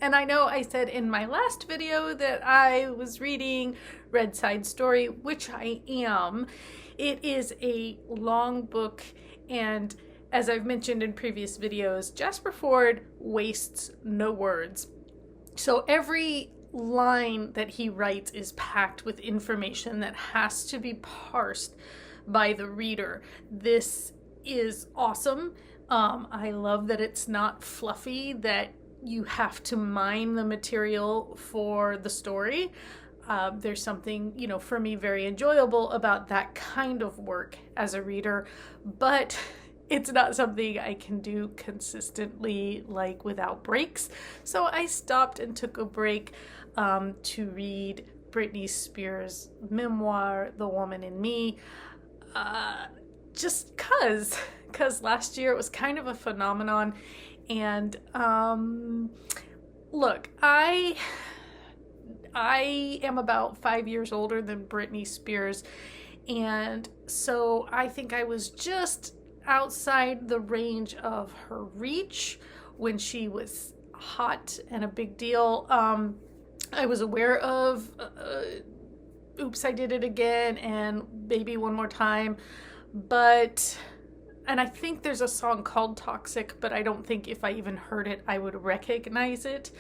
And I know I said in my last video that I was reading Red Side Story, which I am. It is a long book, and as I've mentioned in previous videos, Jasper Fforde wastes no words. So every line that he writes is packed with information that has to be parsed by the reader. This is awesome. I love that it's not fluffy, that you have to mine the material for the story. There's something, for me very enjoyable about that kind of work as a reader, but it's not something I can do consistently, like without breaks. So I stopped and took a break to read Britney Spears' memoir, The Woman in Me, just because last year it was kind of a phenomenon. And look, I am about 5 years older than Britney Spears, and so I think I was just outside the range of her reach when she was hot and a big deal. I was aware of Oops, I Did It Again and Baby One More Time, and I think there's a song called Toxic, but I don't think if I even heard it, I would recognize it.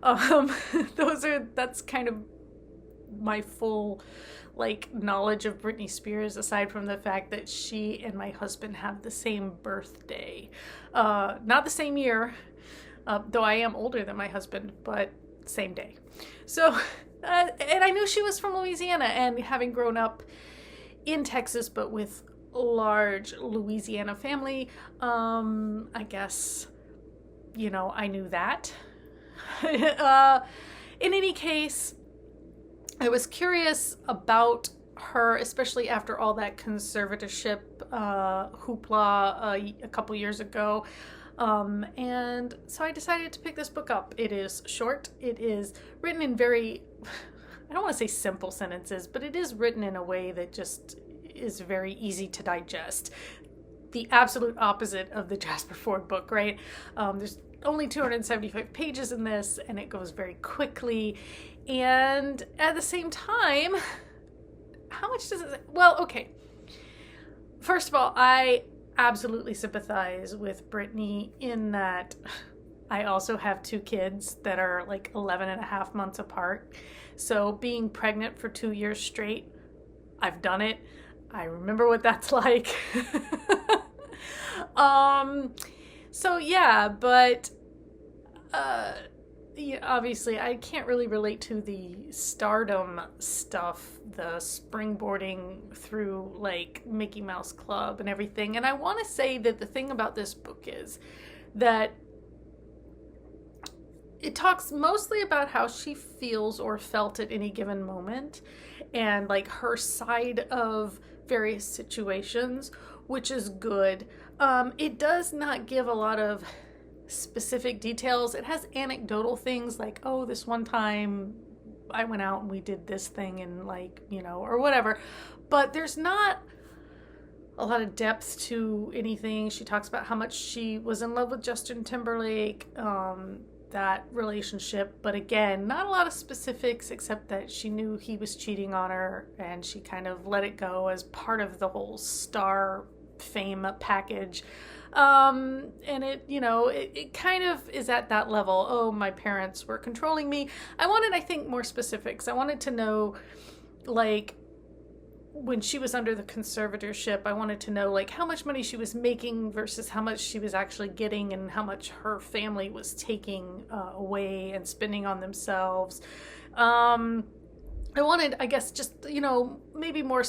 That's kind of my full knowledge of Britney Spears, aside from the fact that she and my husband have the same birthday. Not the same year, though I am older than my husband, but same day. So, and I knew she was from Louisiana, and having grown up in Texas, but with large Louisiana family, I guess, I knew that. In any case, I was curious about her, especially after all that conservatorship hoopla a couple years ago. And so I decided to pick this book up. It is short. It is written in very, I don't want to say simple sentences, but it is written in a way that just is very easy to digest. The absolute opposite of the Jasper Fforde book, right? There's only 275 pages in this, and it goes very quickly. And at the same time, how much does it say? Well, okay. First of all, I absolutely sympathize with Britney in that I also have 2 kids that are 11 and a half months apart. So being pregnant for 2 years straight, I've done it. I remember what that's like. So yeah, but obviously I can't really relate to the stardom stuff, the springboarding through Mickey Mouse Club and everything. And I want to say that the thing about this book is that it talks mostly about how she feels or felt at any given moment, and her side of various situations, which is good. It does not give a lot of specific details. It has anecdotal things like, oh, this one time I went out and we did this thing and or whatever. But there's not a lot of depth to anything. She talks about how much she was in love with Justin Timberlake, that relationship, but again, not a lot of specifics except that she knew he was cheating on her and she kind of let it go as part of the whole star fame package. And it kind of is at that level. Oh, my parents were controlling me. I wanted, I think, more specifics. I wanted to know, when she was under the conservatorship, I wanted to know how much money she was making versus how much she was actually getting, and how much her family was taking away and spending on themselves. I wanted, I guess, just, maybe more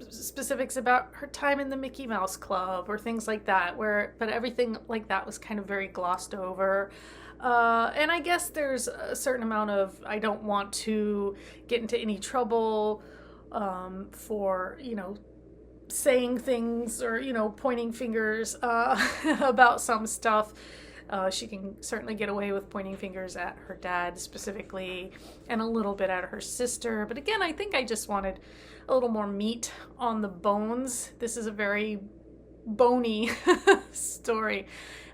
specifics about her time in the Mickey Mouse Club or things like that, but everything like that was kind of very glossed over. And I guess there's a certain amount of, I don't want to get into any trouble for, saying things or, pointing fingers about some stuff. She can certainly get away with pointing fingers at her dad specifically, and a little bit at her sister. But again, I think I just wanted a little more meat on the bones. This is a very bony story.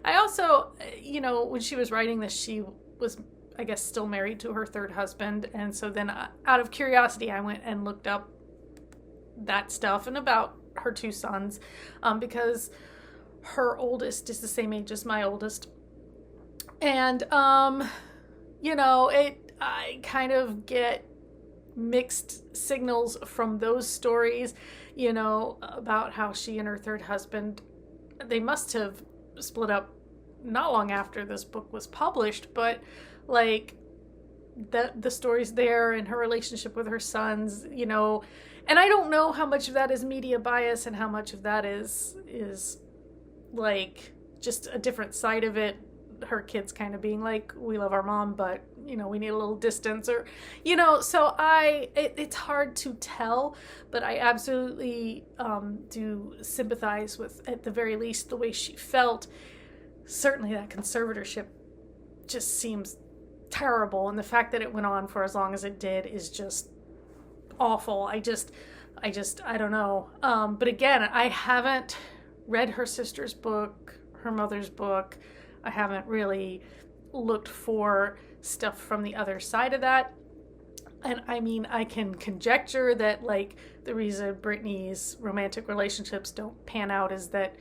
I also, when she was writing this, she was I guess, still married to her third husband. And so then out of curiosity, I went and looked up that stuff and about her two sons, because her oldest is the same age as my oldest. And, I kind of get mixed signals from those stories, about how she and her third husband, they must have split up not long after this book was published, but like the stories there and her relationship with her sons, and I don't know how much of that is media bias and how much of that is like just a different side of it. Her kids kind of being like, we love our mom, but we need a little distance, or so it's hard to tell, but I absolutely do sympathize with, at the very least, the way she felt. Certainly that conservatorship just seems terrible, and the fact that it went on for as long as it did is just awful. I don't know. But again, I haven't read her sister's book, her mother's book. I haven't really looked for stuff from the other side of that. And I mean, I can conjecture that like the reason Britney's romantic relationships don't pan out is that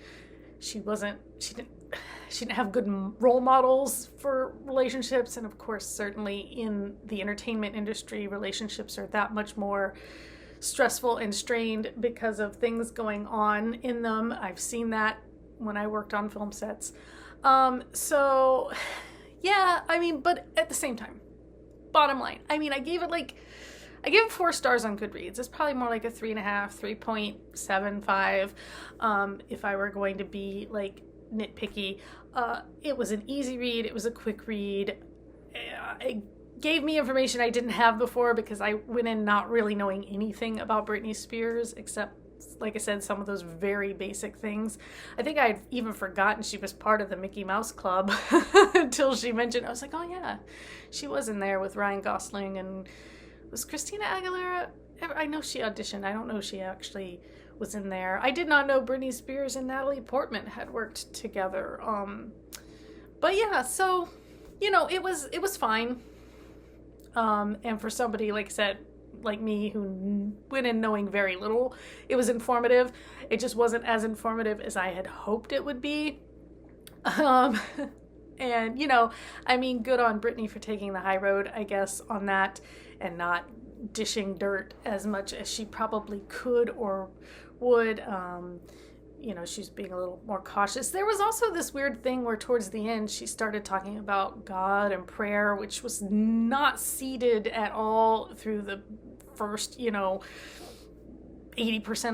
she didn't have good role models for relationships. And of course, certainly in the entertainment industry, relationships are that much more stressful and strained because of things going on in them. I've seen that when I worked on film sets. So yeah, I mean, but at the same time, bottom line, I mean, I gave it 4 stars on Goodreads. It's probably more like a 3.5, 3.75. If I were going to be like nitpicky, it was an easy read. It was a quick read. It gave me information I didn't have before because I went in not really knowing anything about Britney Spears, except, like I said, some of those very basic things. I think I'd even forgotten she was part of the Mickey Mouse Club until she mentioned. I was like, oh yeah, she was in there with Ryan Gosling, and was Christina Aguilera? I know she auditioned. I don't know if she actually was in there. I did not know Britney Spears and Natalie Portman had worked together. But yeah, so it was fine. And for somebody, like I said, like me, who went in knowing very little, it was informative. It just wasn't as informative as I had hoped it would be. And I mean, good on Britney for taking the high road, I guess, on that, and not dishing dirt as much as she probably could or would. She's being a little more cautious. There was also this weird thing where towards the end she started talking about God and prayer, which was not seeded at all through the first, 80%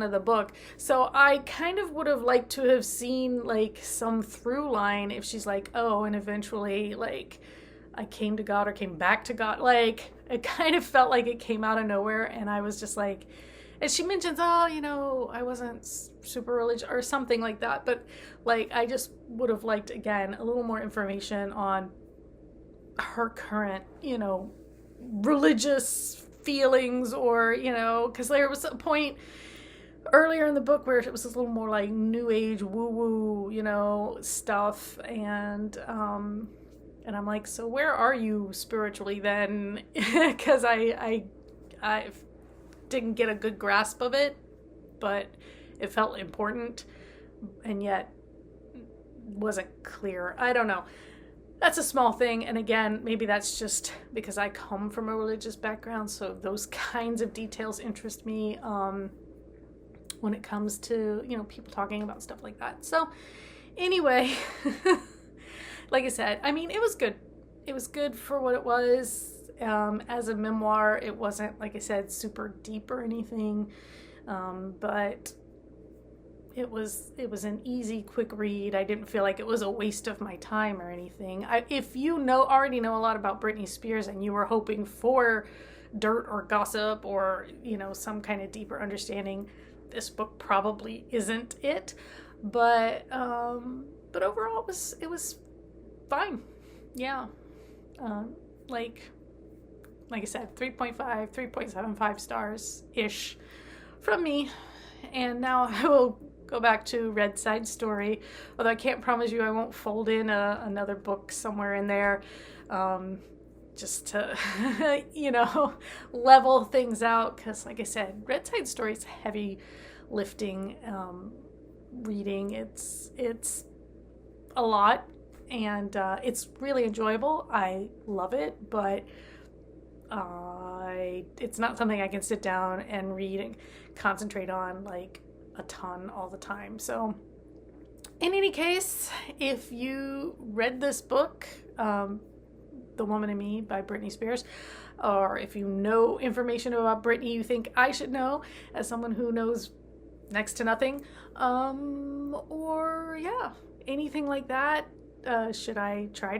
of the book. So I kind of would have liked to have seen like some through line if she's like, oh, and eventually like I came to God or came back to God. Like it kind of felt like it came out of nowhere, and I was just like, and she mentions, oh, I wasn't super religious or something like that. But like, I just would have liked, again, a little more information on her current, religious feelings, or, because there was a point earlier in the book where it was a little more like new age woo-woo, stuff. And I'm like, so where are you spiritually then? Because I didn't get a good grasp of it, but it felt important and yet wasn't clear. I don't know. That's a small thing, and again, maybe that's just because I come from a religious background, so those kinds of details interest me when it comes to, people talking about stuff like that. So anyway, like I said, I mean, it was good. It was good for what it was. As a memoir, it wasn't, like I said, super deep or anything, but it was an easy, quick read. I didn't feel like it was a waste of my time or anything. If you already know a lot about Britney Spears and you were hoping for dirt or gossip or, some kind of deeper understanding, this book probably isn't it. But overall, it was fine. Yeah. Like I said, 3.5, 3.75 stars-ish from me. And now I will go back to Red Side Story, although I can't promise you I won't fold in another book somewhere in there. just to, level things out. Because, like I said, Red Side Story is heavy lifting reading. It's a lot, and it's really enjoyable. I love it, but it's not something I can sit down and read and concentrate on like a ton all the time. So in any case, if you read this book, The Woman in Me by Britney Spears, or if you know information about Britney you think I should know as someone who knows next to nothing, or anything like that, should I try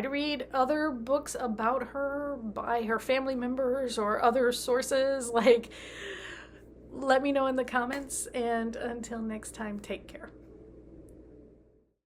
to read other books about her by her family members or other sources? Like, let me know in the comments, and until next time, take care.